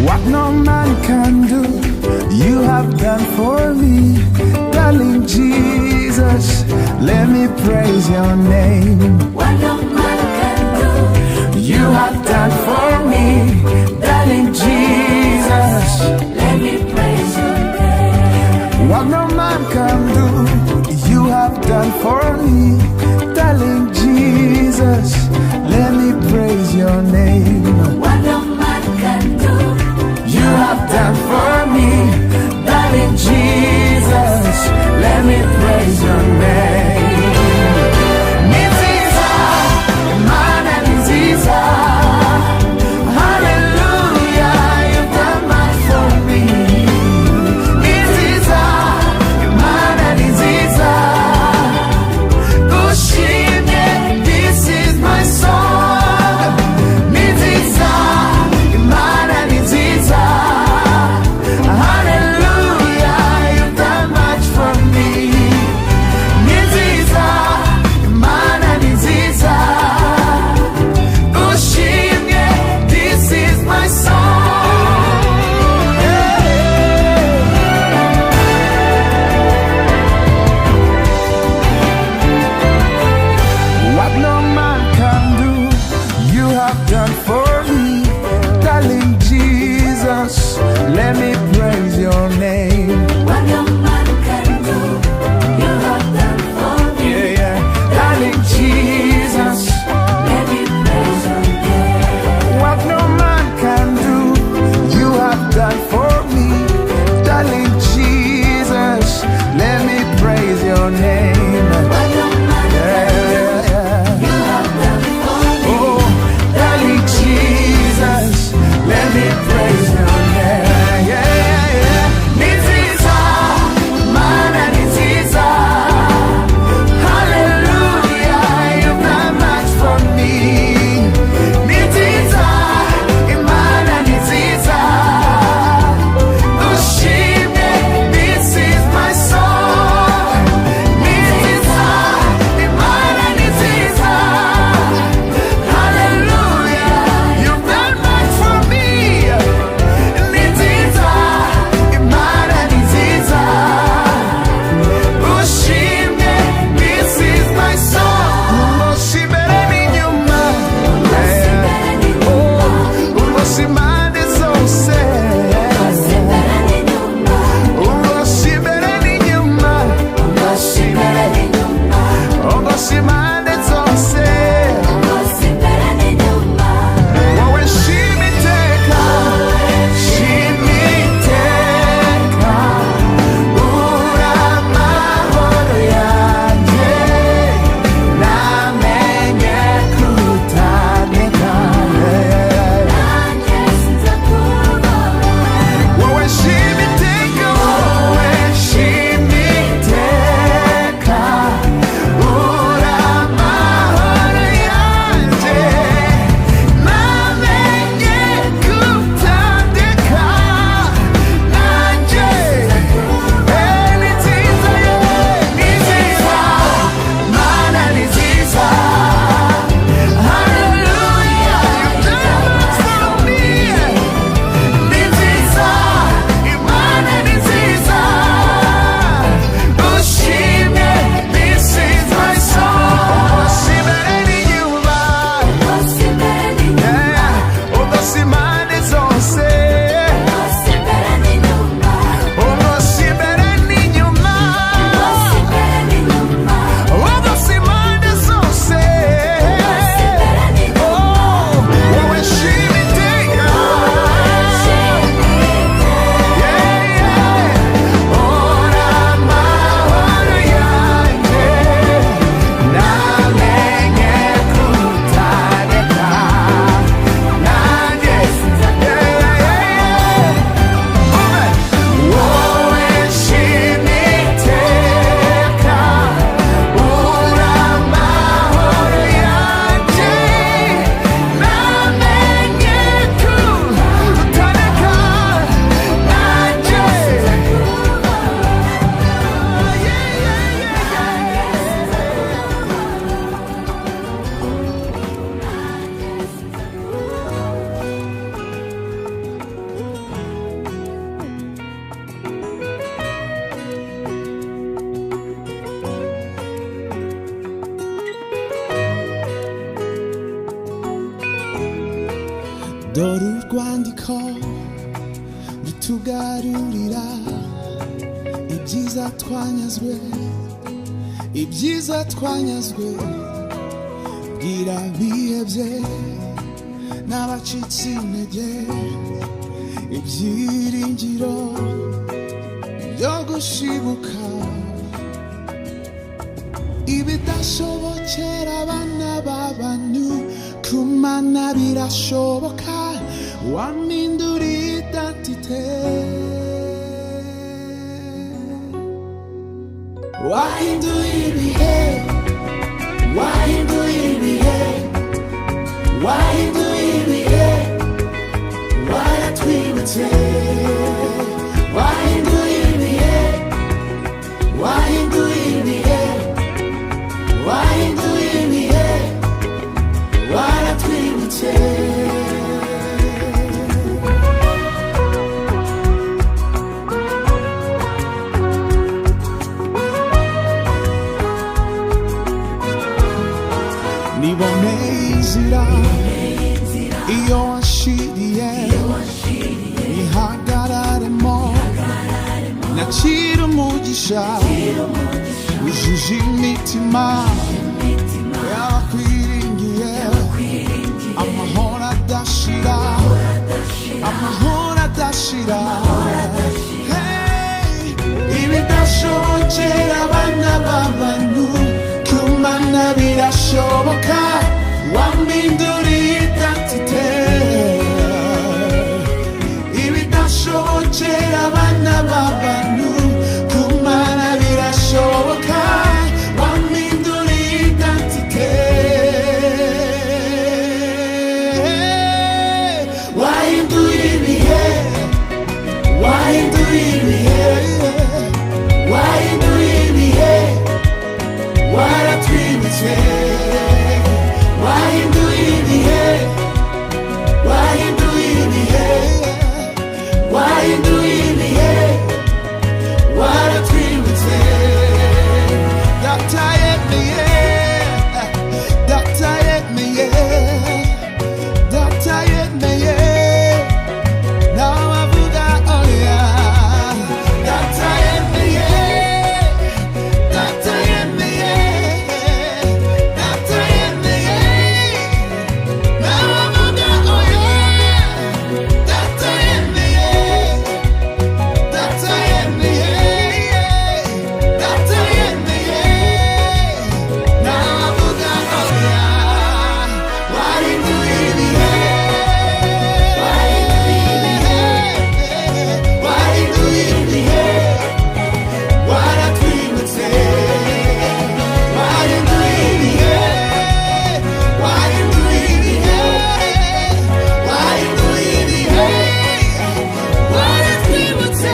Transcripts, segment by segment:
What no man can do, you have done for me. Darling Jesus, let me praise your name. What no man can do, You have done for me. Darling Jesus, let me praise your name. what no man can do, you have done for me. Darling Jesus, let me praise your name. What no man can do, You have done for me, darling Jesus, let me praise your name. Niziza, Imana Niziza, hallelujah, you've done much for me. Niziza, Imana Niziza, ushimye, this is my song. Niziza, Imana Niziza, hallelujah, you've done much for me. Niziza, Imana Niziza, ushimye, this is my song. What no man can do, you have done for me. Darling Jesus, let me praise your name. what no man can do, you have done for me. Yeah, yeah. Darling Jesus, Let me praise your name. what no man can do, you have done for me. Darling Jesus, let me praise your name. What no man Yeah, yeah, yeah. you have done for me. Oh, darling Jesus, let me praise your name. Yeah, yeah, yeah. Niziza, dore urwandiko rutugarurira ibyiza twanyazwe, ibyiza twanyazwe. Bwira bihebye n'abacitse intege ibyiringiro byo gushibuka. Ibidashobokera abana b'abantu ku Mana birashoboka. Wahindura identite, wahindura ibihe, wahindura ibihe, wahindura ibihe, waratwibutse. Wahindura ibihe, wahindura ibihe, wahindura ibihe, waratwibutse. Niboneye inzira iyo wanshiriye, nihagararemo nakira umugisha ujuje imitima y'abakwiringiye. Amahoro adashira, amahoro adashira. Hey, ibidashobokera abana b'abantu ku Mana birashoboka. Wahindura identite, ibidashobokera abana b'abantu ku Mana birashoboka. Wahindura identite, wahindura ibihe, wahindura ibihe, wahindura ibihe, waratwibutse. Wahindura ibihe, wahindura ibihe, wahindura ibihe, waratwibutse. Data yemeye, data yemeye, data yemeye, nawe avuga oya. Data yemeye, data yemeye, data yemeye, nawe avuga oya. Data yemeye, data yemeye, data yemeye, nawe avuga oya. Wahindura ibihe, wahindura ibihe, waratwibutse. Wahindura ibihe, wahindura ibihe, wahindura ibihe, waratwibutse.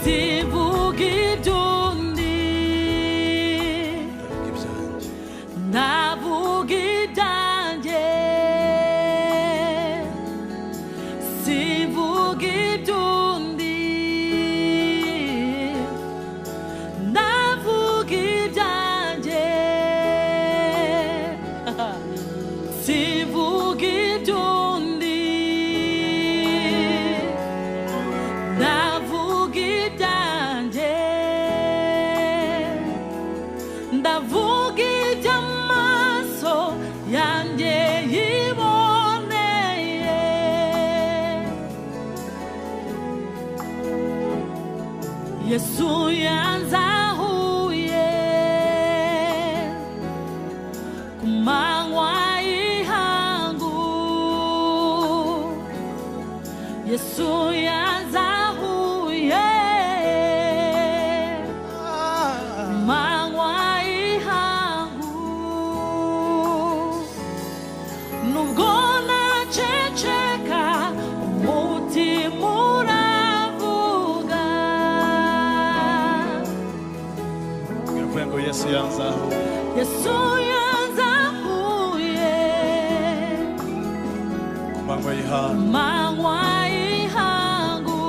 Sivuga iby'undi, navuga ibyanjye. Sivuga iby'undi, navuga ibyanjye. Sivuga iby'undi, navuga ibyanjye. Ndavuga iby'amaso yanjye yiboneye. Yesu yanzahuye ku manywa y'ihangu. Yesu yanzahuye ku manywa y'ihangu. Nubwo Yesu yanzahuye. Yesu yanzahuye Ku manywa y'ihangu. manywa y'ihangu.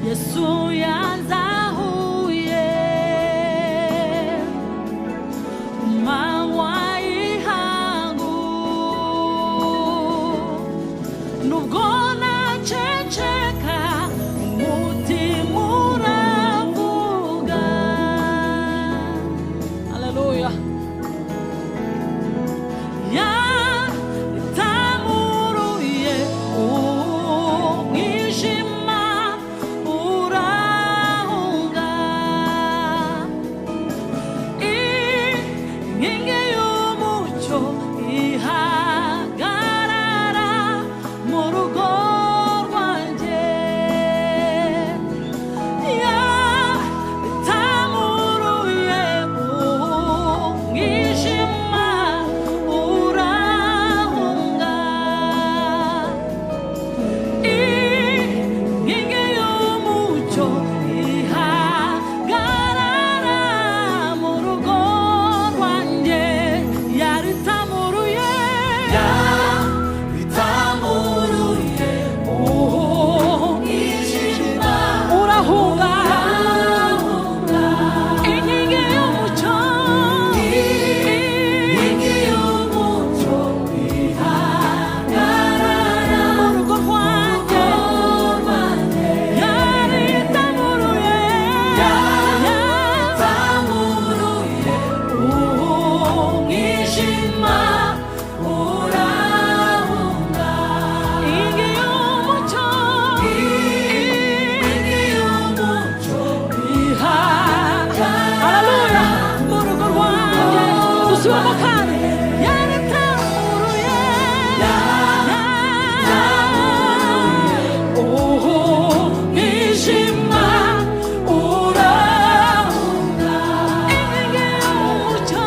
Yesu yanzahuye manywa y'ihangu. Nubwo naceceka umutima uravuga. Haleluya. Yatamuruye umwijima urahunga. Inkingi y'umucyo ihagarara mu rugo rwanjye. Yatamuruye umwijima urahunga. Inkingi y'umucyo ihagarara mu rugo rwanjye. Yaritamuruye umwijima urahunga. Inkingi y'umucyo ihagarara mu rugo rwanjye. Yaritamuruye umwijima urahunga. Inkingi y'umucyo haleluya mu rugo rwanjye. Dusubiramo kandi yaritamuruye umwijima urahunga. Inkingi y'umucyo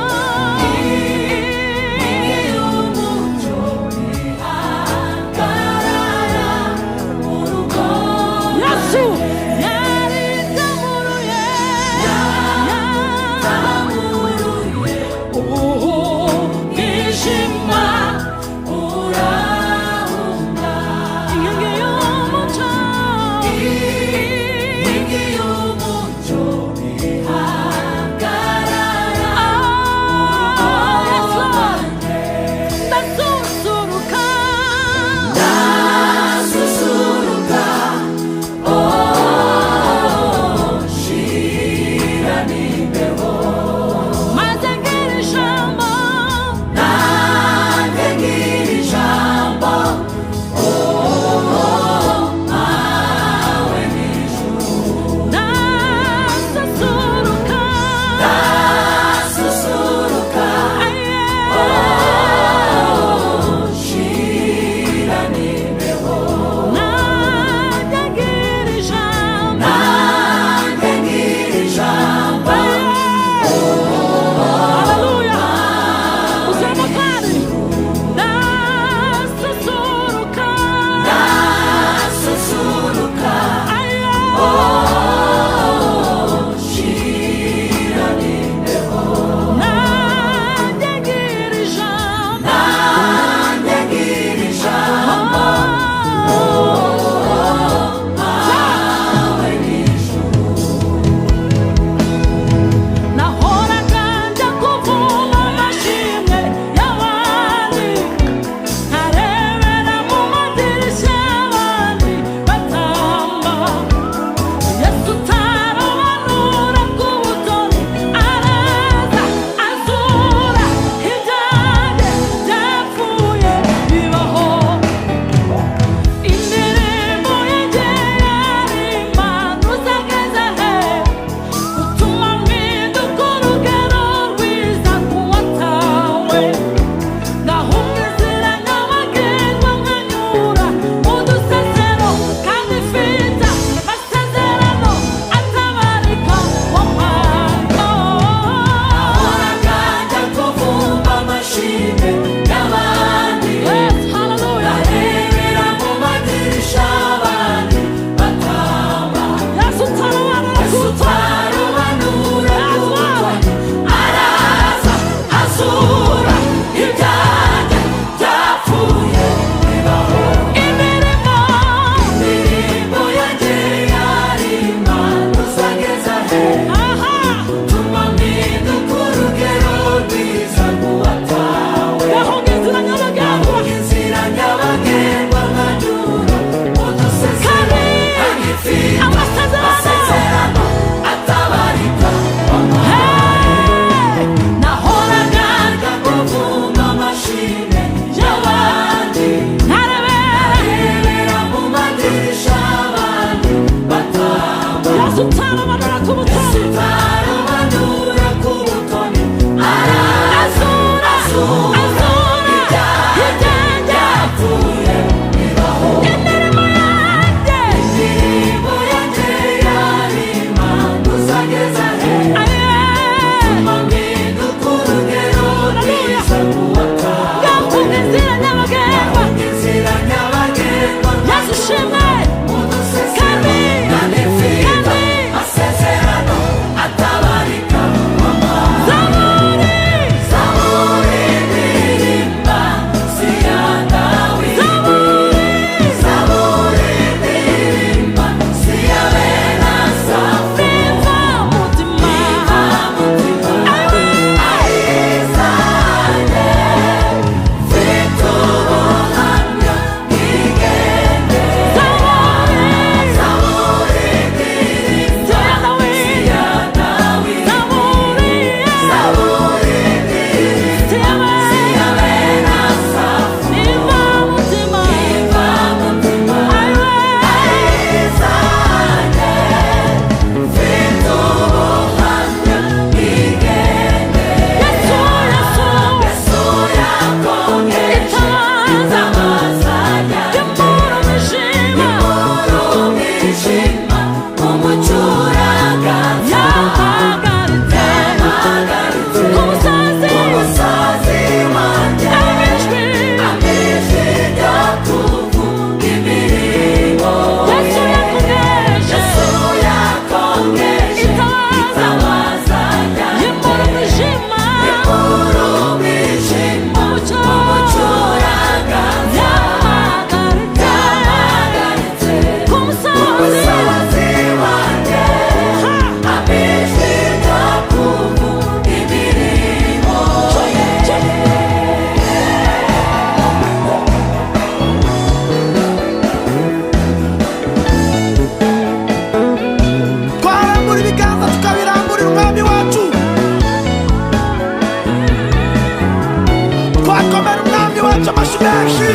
wacu amashyi menshi.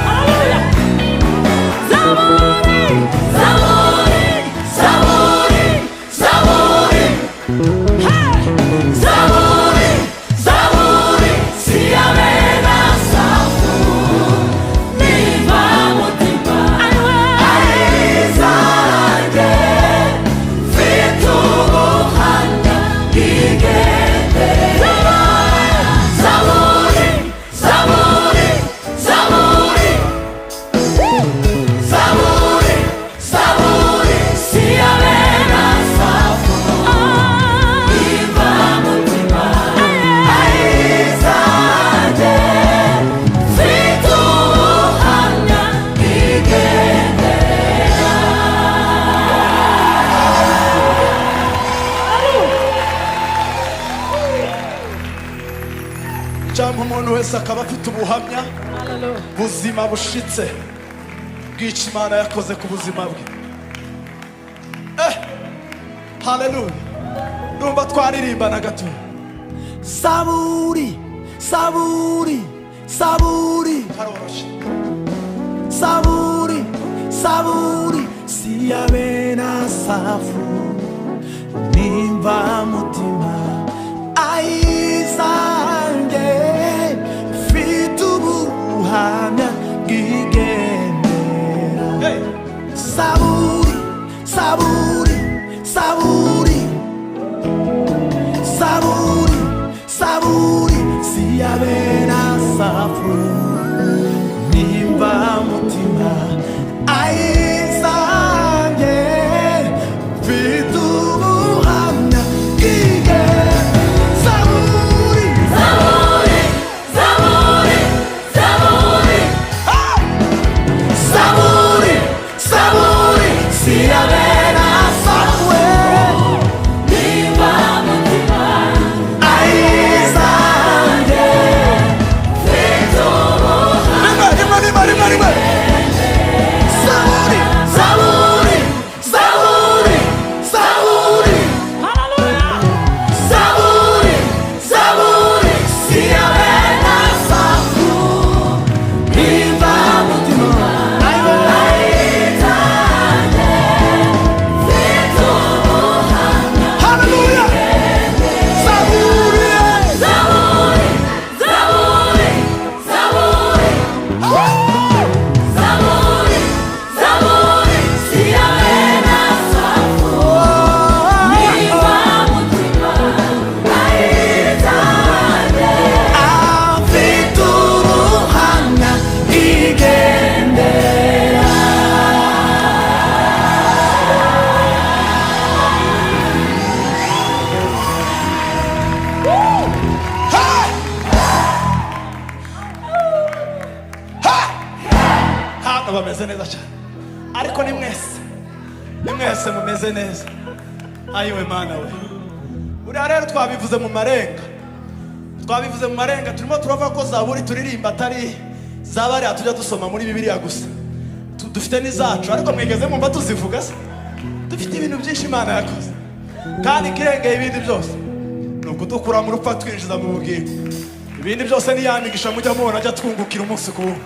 Haleluya. Zaburi, Zaburi, Zaburi, Zaburi, hey, Zaburi, Zaburi, siyabera safu, niva mutima, ayizanjye, mfite ubuhamya bw'igendera. Zaburi, Zaburi, Zaburi, Zaburi, Zaburi, siyabera safu, niva mutima, ayizanjye, mfite ubuhamya bw'igendera. cyangwa umuntu wese akaba afite ubuhamya haleluya. buzima bushitse bw'icyo Imana yakoze ku buzima bwe. Haleluya. Numva twaririmbana gato. Zaburi, Zaburi, Zaburi, Haroroshye. Zaburi, Zaburi, siyabera safu, nimva mutima, ayizanjye, mfite ubuhamya bw'igendera. Hey. Zaburi, Zaburi, Zaburi, Zaburi, Zaburi, siyabera safu, nimba mutima, ayizanjye, mfite ubuhamya bw'igendera. Zaburi, Zaburi, Zaburi, Zaburi, Zaburi, Zaburi, siyabera safu, niva mutima, ayizanjye. mfite ubuhamya. Rimwe. Zaburi, Zaburi, Zaburi, Zaburi, Haleluya. Zaburi, Zaburi, siyabera safu, niva mutima, ayizanjye, mfite ubuhamya. Hallelujah. Zaburi, Zaburi, Zaburi, Zaburi, Zaburi, Zaburi, siyabera safu, niva mutima, ayizanjye, afite ubuhamya bw'igendera. Hano bameze neza cyane. Ariko ni mwese mumeze neza. Ayiwe Mana we. Uriya rero twabivuze mu marenga. Turimo turavuga ko Zaburi turirimba atari zabariya tujya dusoma muri Bibiliya gusa. Dufite n'izacu ariko mwigeze mumva tuzivuga se. Dufite ibintu byinshi Imana yakoze. Kandi kirengeye ibindi byose. Ni ukudukura mu rupfa twinjiza mu bugingo. Ibindi byose ni ya migisha mujya mubona ajya twungukira umunsi ku wundi.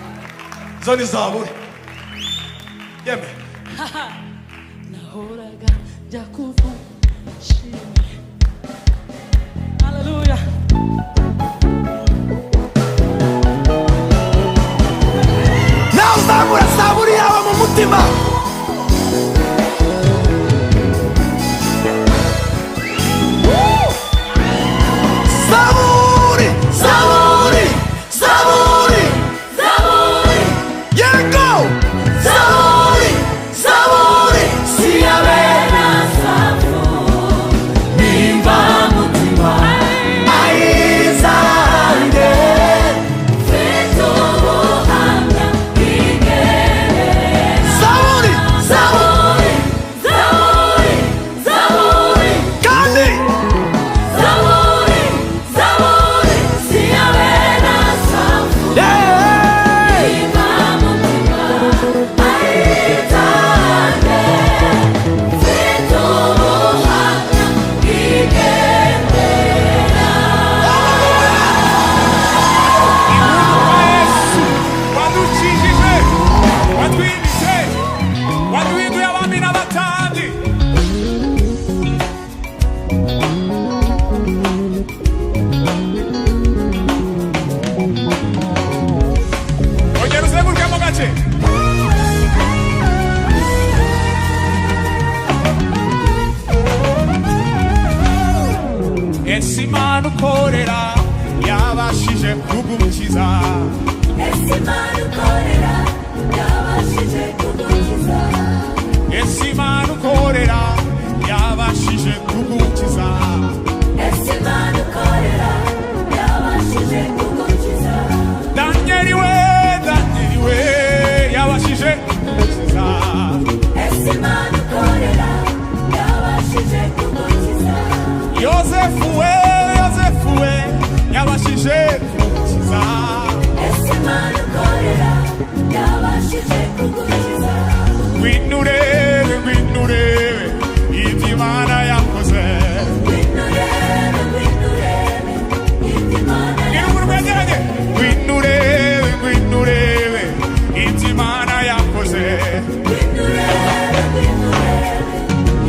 Zo ni Zaburi. Yeme. Nahoraga njya kuvuga shimwe. Haleluya. Nawe uzamura Zaburi yawe mu mutima. Zaburi, Zaburi, Zaburi, Zaburi, yego. Zaburi, Zaburi, siyabera safu, niva mutima, Aiza yabashije kugukiza. ese Imana ukorera yabashije kugukiza. Ese Imana ukorera yabashije kugukiza. ese Imana ukorera yabashije kugukiza. Danieli we yabashije kugukiza. ese Imana ukorera yabashije kugukiza. Yosefu we yabashije kugukiza. ese Imana ukorera yabashije kugukiza. Ngwino urebe ibyo Imana yakoze. Ngwino urebe ibyo Imana yakoze. Ngwino urebe ibyo Imana yakoze. Ngwino urebe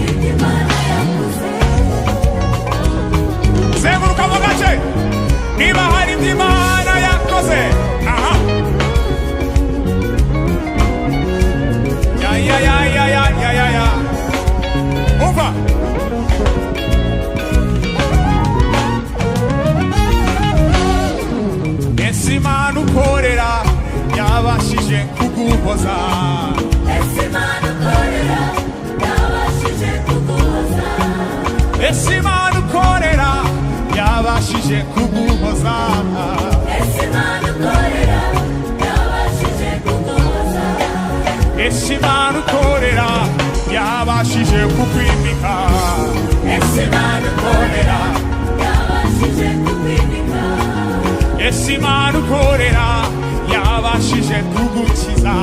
ibyo Imana yakoze. Zenguruka mu gace niba hari ibyo Imana yakoze. Aha. Ya. Umva. Ese Imana ukorera yabashije kuguhoza. ese Imana ukorera yabashije kuguhoza. Ese Imana ukorera yabashije kuguhoza. ese Imana ukorera yabashije kuguhoza. Ese Imana ukorera yabashije kukwimika. ese Imana ukorera yabashije kukwimika. Ese Imana ukorera yabashije kugukiza.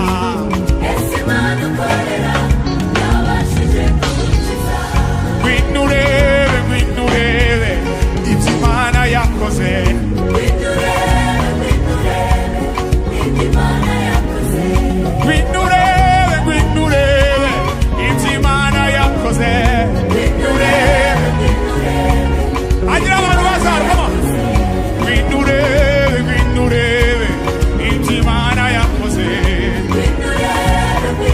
ese Imana ukorera yabashije kugukiza. Ngwino urebe ibyo Imana yakoze. Ngwino urebe ibyo Imana yakoze. Ngwino urebe ibyo Imana yakoze. Ngwino urebe Agira abantu bazarwamo. Ngwino urebe ibyo Imana yakoze. Ngwino urebe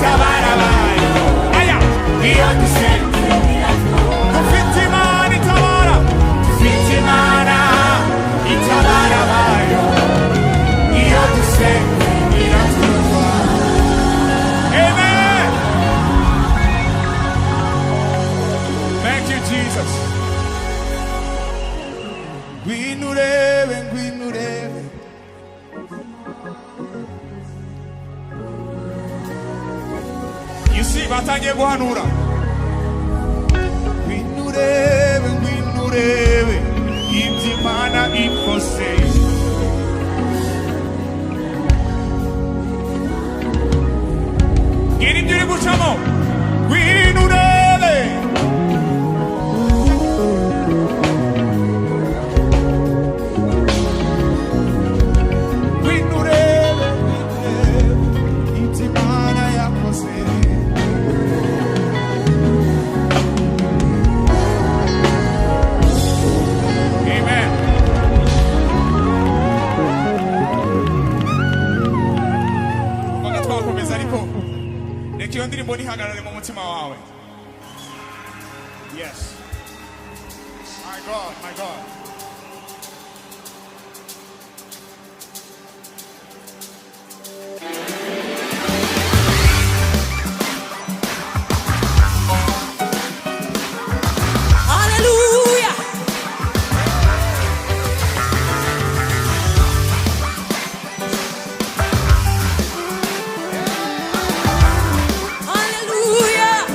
itabara bayo. Aya, iyo dusenze dufite Imana itabara, dufite Imana itabara bayo. Iyo dusenze iratwumva. Amen. Thank you, Jesus. Ngwino urebe, ngwino urebe. You see, batangiye guhanura. Ngwino urebe, ngwino urebe ibyo Imana ikoze. Gira ibyo uri gucamo. Ngwino urebe. Ngwino urebe, ngwino urebe ibyo Imana yakoze. Amen. Uvuga twakomeza ariko reka iyo ndirimbo ntihagarare mu mutima wawe. Yes. My God, my God. Hallelujah. Hallelujah.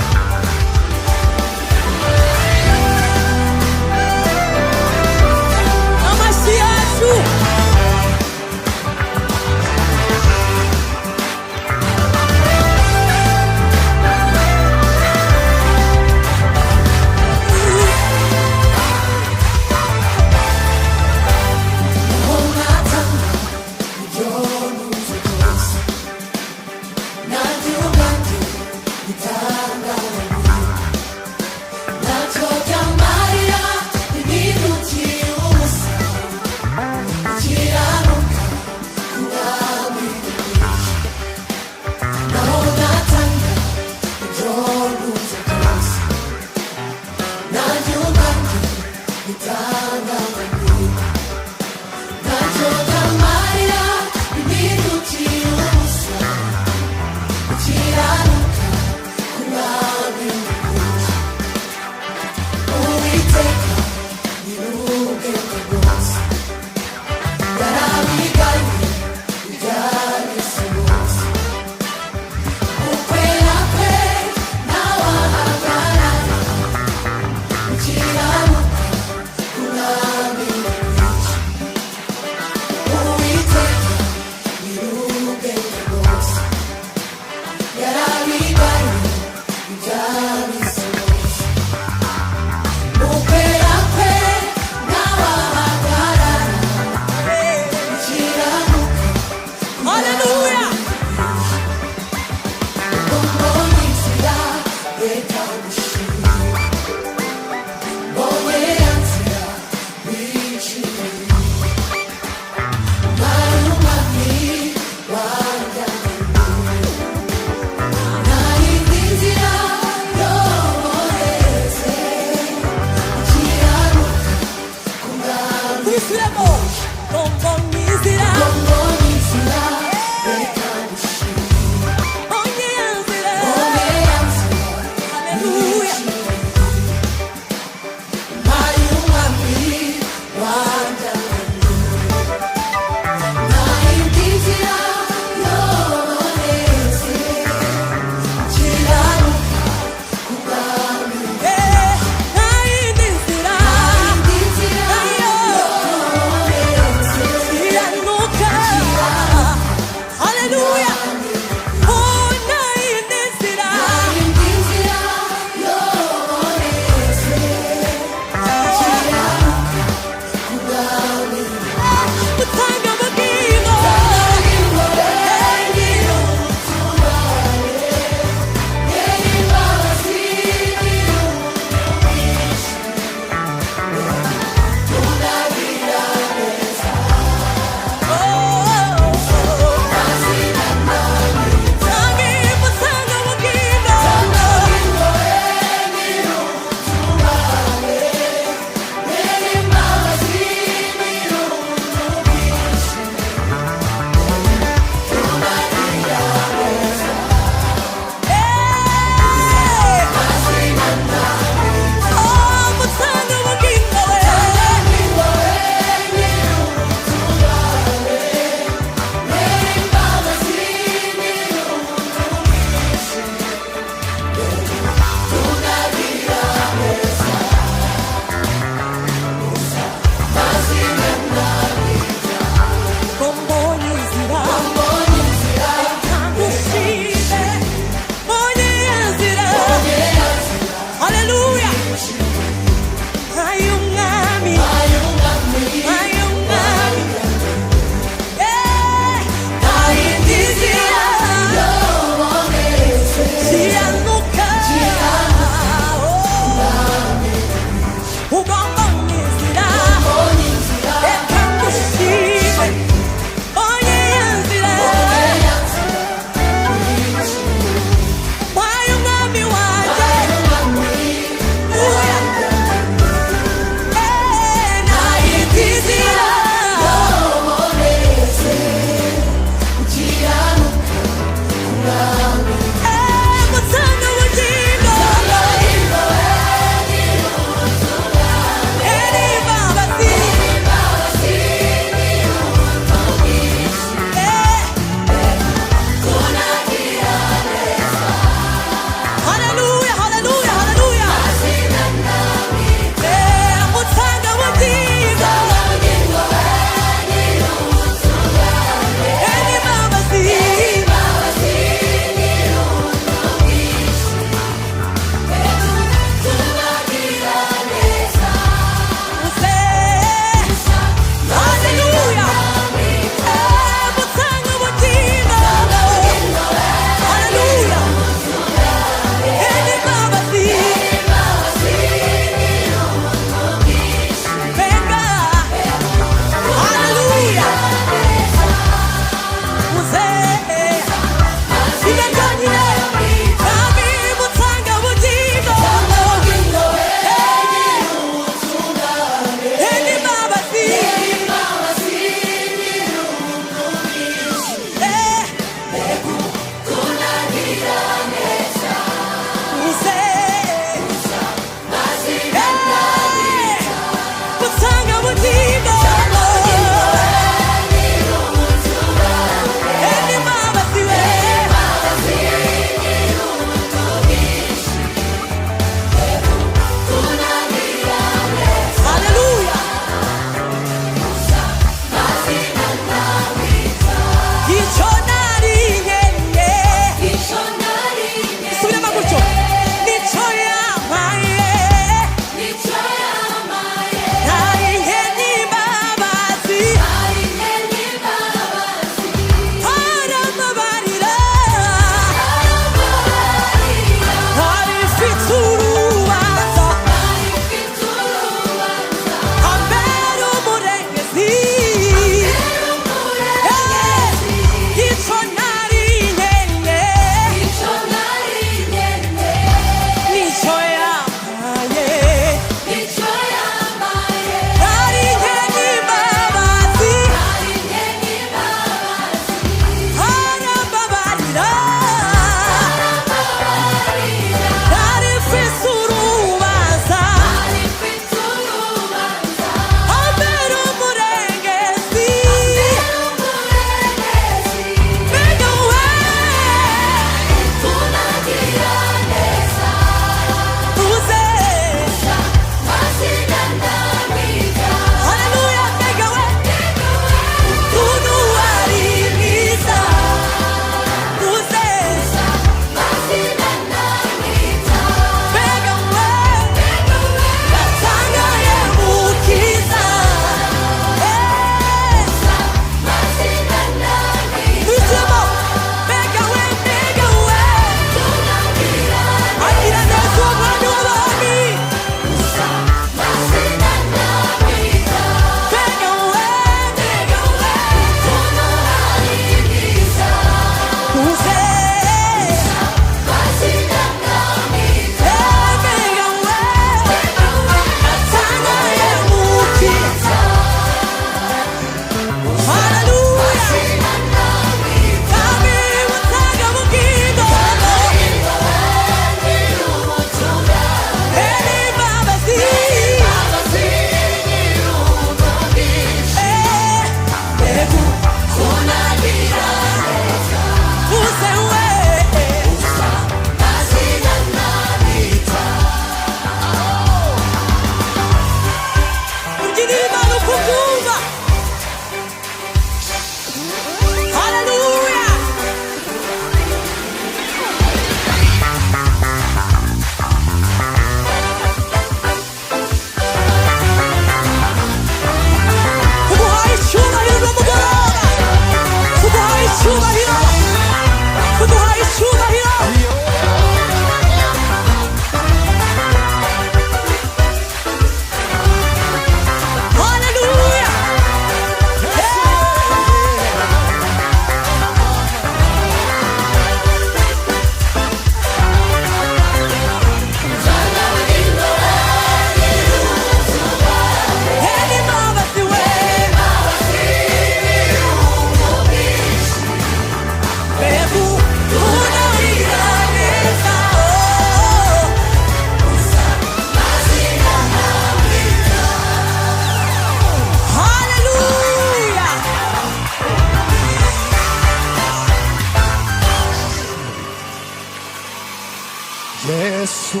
Yesu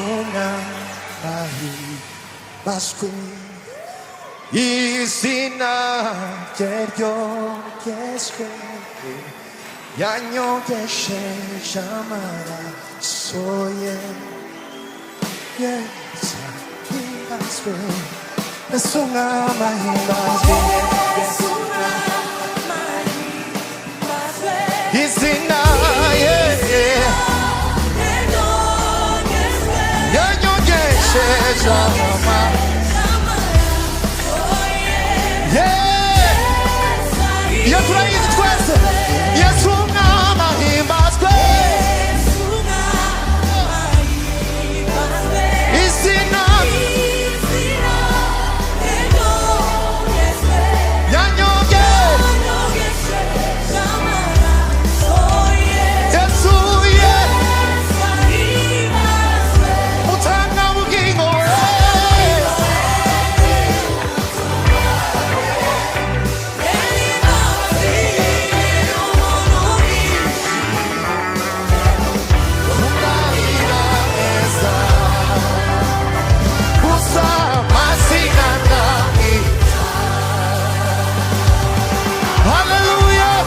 n'ahimbazwe, izina rye ryogezwe, yanyogesheje amaraso ye. Yesu n'ahimbazwe, Yesu n'ahimbazwe, izina yanyogesheje iyo turayizi twese. Yesu mwami ahimbazwe, izina Yesu ye utanga ubugingo Hallelujah.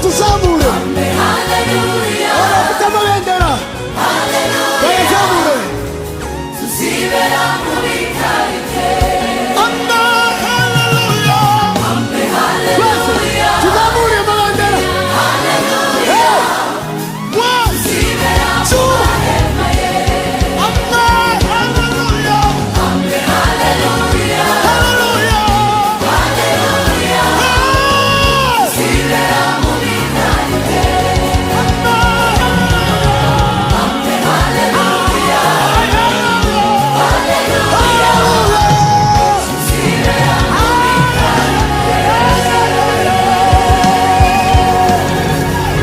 tuzamure. Abafite amabendera bayazamure. Tuzibera muri karite. Amen, hallelujah. Amen, hallelujah. Tuzamure amabendera. Hallelujah. One, Tuzibera two. mu mahema ye. Amen, hallelujah. Amen, hallelujah. Hallelujah. Hallelujah. Tuzibera muri karite. Amen, hallelujah. Tuzibera muri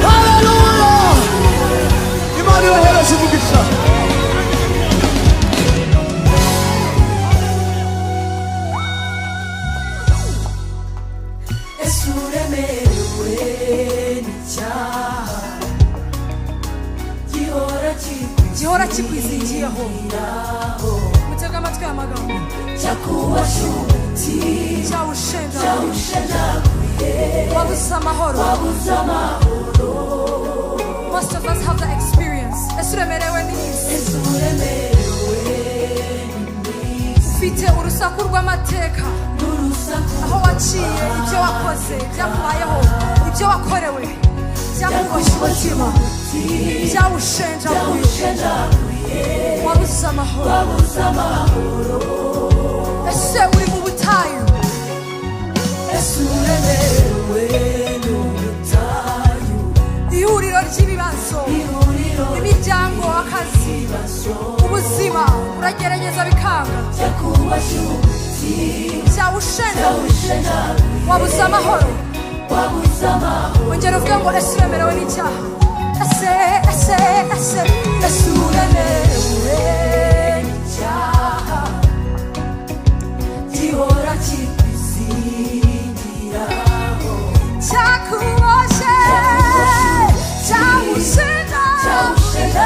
Hallelujah. Imana ibahereze umugisha. Ese uremerewe n'icyaha gihora kikwizingiyeho. Mutega amatwi aya magambo. cyakuboshye umuti Cyawushenjaguye. Wabuze amahoro. Most of us have that experience. Ese uremerewe n'isi. Ese uremerewe Ufite urusaku rw'amateka. n'urusaku Aho waciye, ibyo wakoze, ibyakubayeho, ibyo wakorewe, byakuboshye umutima, byawushenjaguye. Wabuze amahoro. Ese uri mu butayu. Ese uremerewe n'ubutayu Ihuriro ry'ibibazo, imiryango, akazi, ubuzima uragerageza bikanga. cyakuboshye umuti Byawushenjaguye. Wabuze amahoro. Wongera uvuge ngo ese uremerewe n'icyaha. Ese uremerewe n'icyaha gihora kikwizingiraho cyakuboshye, cyawushenjaguye.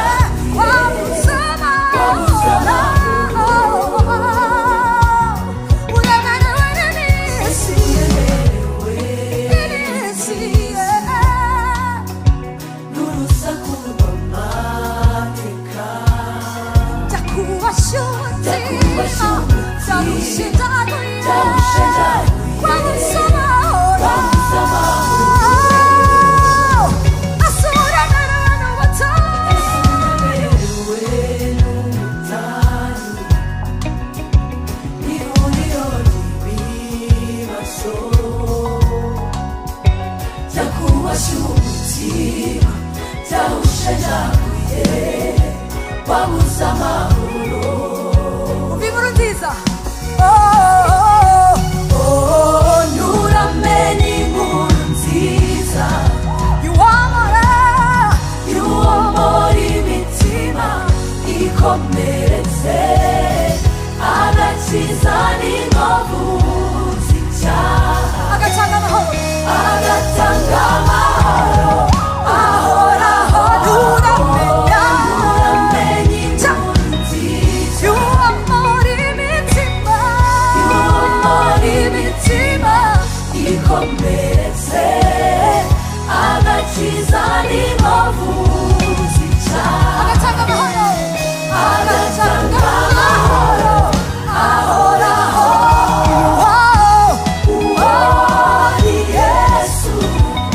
Wabuze amahoro. Uremerewe n'isi. n'urusaku rw'amateka Cyakubashye umutima, cyawushenjaguye. Wabuze amahoro. Ese uremerewe n'ubutayu. uremerewe n'ubutayu n'ihuriro ry'ibibazo cyakuboshye umutima cyawushenjaguye wabuze amahoro. Umva inkuru nziza. Nturamenye inkuru nziza Yuwamara. y'uwomora imitima ikomeretse agakiza n'inkovu z'icyaha Agatanga amahoro. agatanga amahoro ahoraho. Nturamenya. Nturamenye inkuru nziza Yuwamara imitima. y'uwomora imitima ikomeretse agakiza n'inkovu z'icyaha Agatanga amahoro. agatanga amahoro ahoraho. Uwo ni Yesu,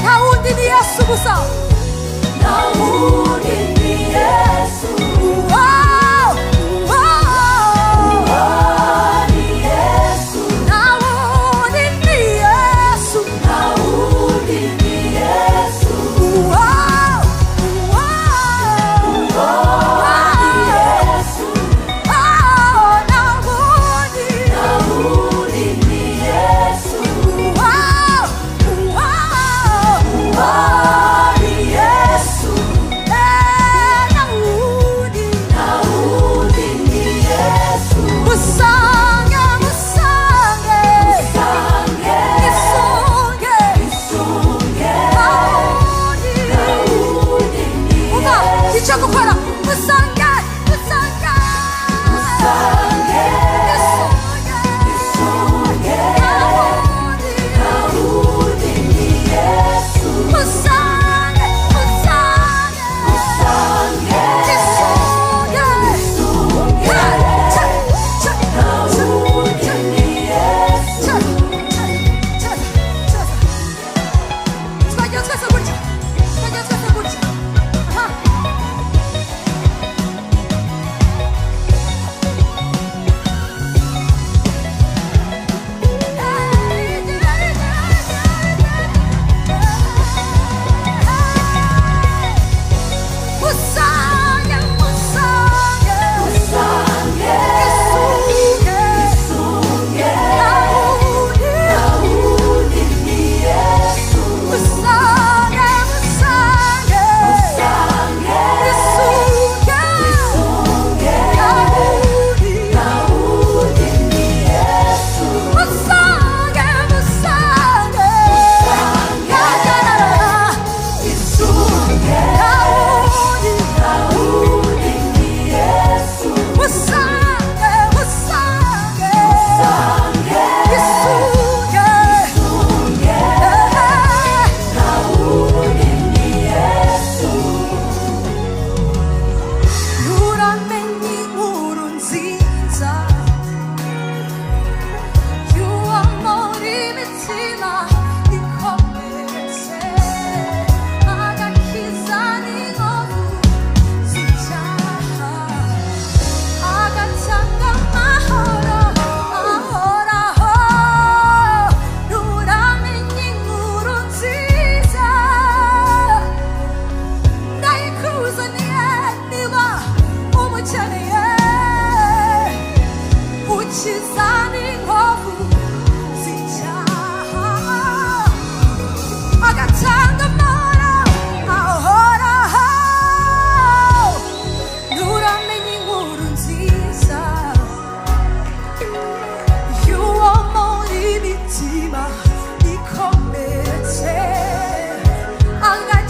Nta wundi ni Yesu gusa. nta wundi ni Yesu. Uwo ni Yesu, Nta wundi ni Yesu. nta wundi ni Yesu. Uwo ni Yesu, nta wundi ni Yesu. Uwo ni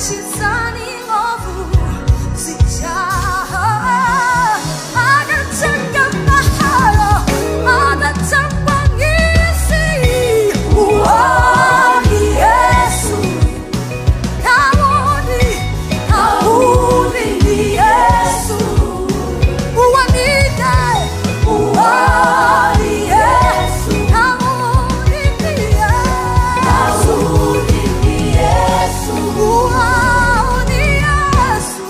agakiza n'inkovu z'icyaha agatanga amahoro adatangwa mw'isi uwo ni Yesu nta wundi ni Yesu uwo ni nde uwo ni Yesu nta wundi ni Yesu uwo ni Yesu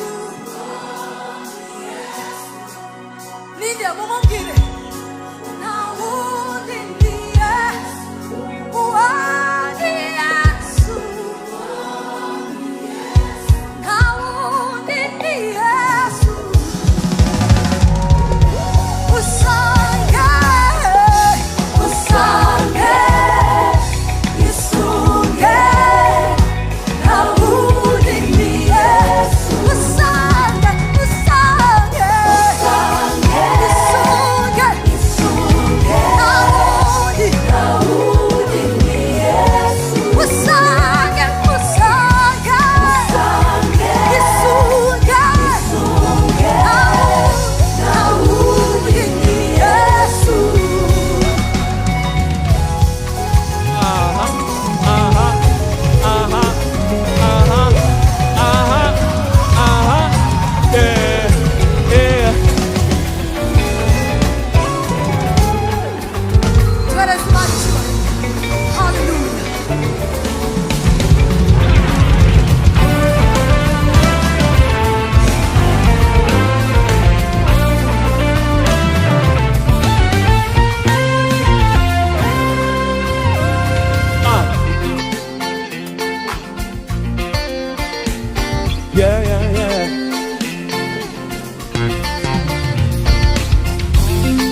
ninde mumubwire nta wundi ni Yesu uwo ni Yesu nta wundi ni Yesu usange yisunge nta wundi ni Yesu usange yisunge nta wundi ni Yesu usange yisunge nta wundi ni Yesu tueleze Imana icyubahiro haleluya Yeah, yeah, yeah.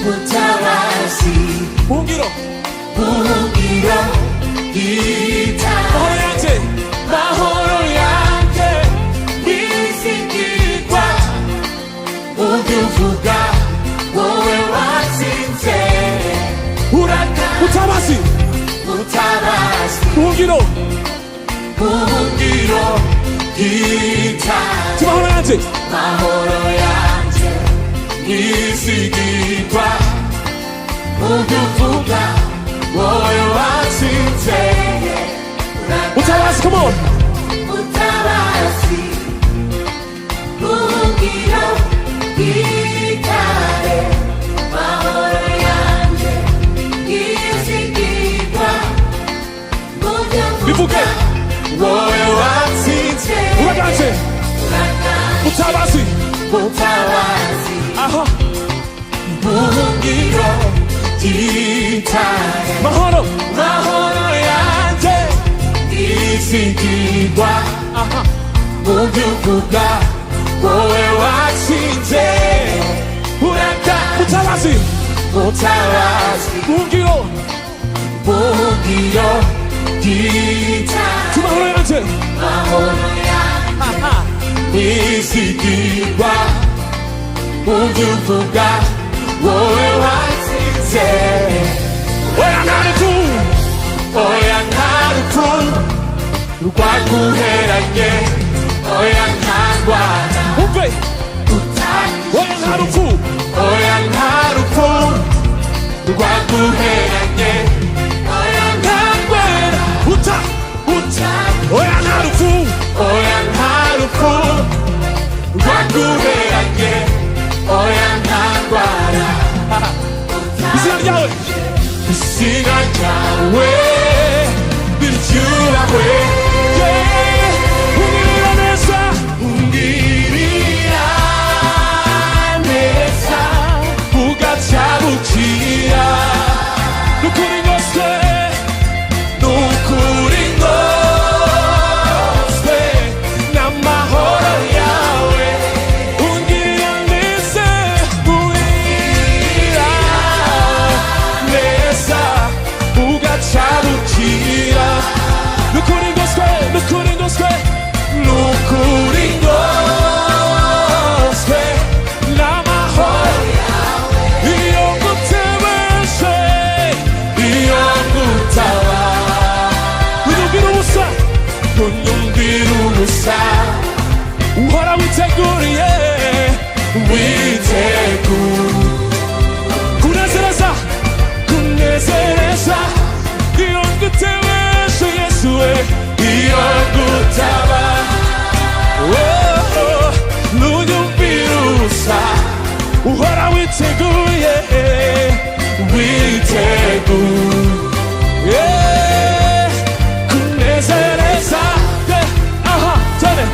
Mutabazi Buhungiro. buhungiro Mahoro yanjye. mahoro yanjye bizigirwa ubyuvuga wowe watsinze Mutabazi. mutabazi Buhungiro. buhungiro Mahoro yanjye. mahoro yanjye bizigirwa ubyuvuga wowe watsinze Mutabazi, come on. mutabazi buhungiro bw'igitare mahoro yanjye yizigirwa mu byo Bivuge. wowe watsinze Uraganje. Mutabazi. mutabazi Aha. buhungiro bw'igitare Mahoro. mahoro yanjye yizigirwa Aha. mu byo uvuga wowe watsinze Mutabazi. mutabazi Buhungiro. buhungiro bw'igitare Mahoro yanjye. mahoro yanjye yizigirwa mu byo uvuga wowe watsinze Oya nta rupfu. oya nta rupfu rwaguheranye oya nta ndwara Umve. Oya nta rupfu. oya nta rupfu rwaguheranye oya nta ndwara Uta. Oya nta rupfu. oya nta rupfu rwaguheranye oya nta ndwara Izina ryawe. izina ryawe niryubahwe Ungirira neza. ungirira neza Bugacya bukira. Nukuri ngoswe. nukuri ngoswe N'amahoro yawe. Ungirira neza. Ungirira neza. Bugacya bukira. Nukuri ngoswe. witeguriye kunezereza kunezereza iyo nguteweje Yesu we iyo ngutaba nunyumvirusa uhora witeguye kunezereza aha tone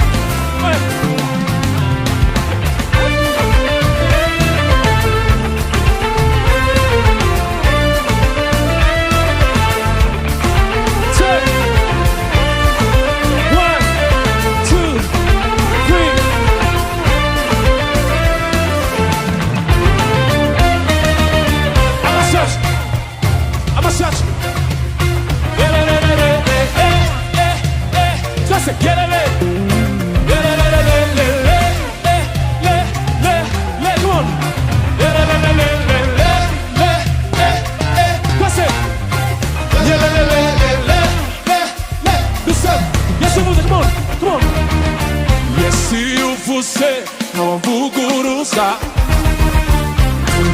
Você não vuguruza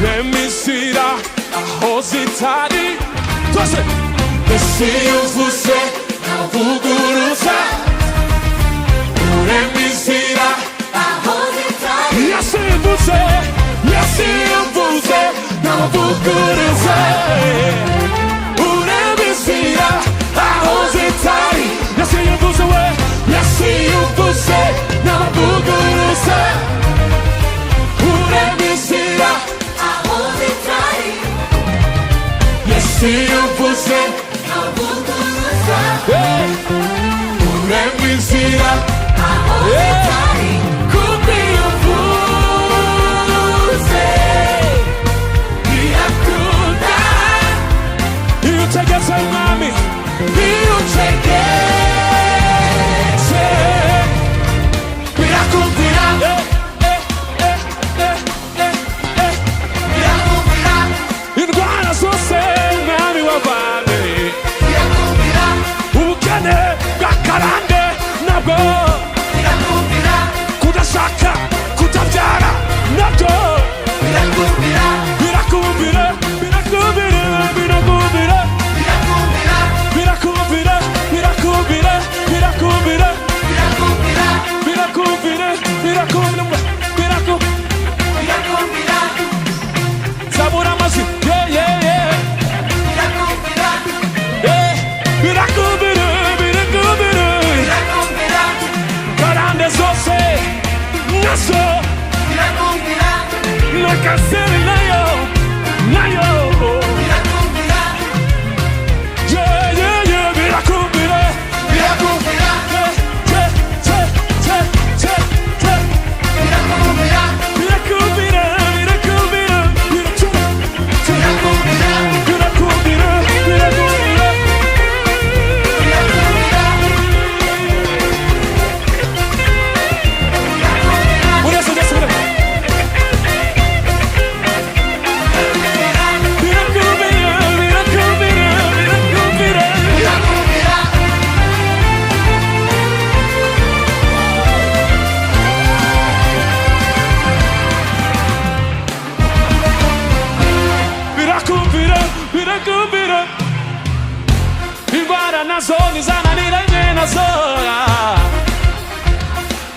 remisira a rositari você não vuguruza remisira a rositari e assim você não vuguruza remisira a rositari e assim você não vuguruza remisira a rositari e assim você não vuguruza remisira a rositari cobriu você e a cuidar e o cheguei seu nome e o cheguei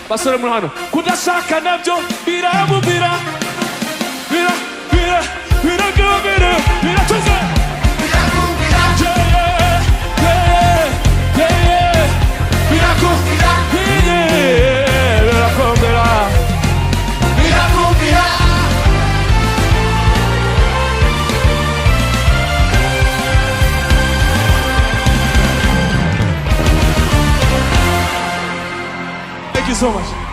Pastor Murano, kudashaka nabyo biramubira bira tuze Thank you so much.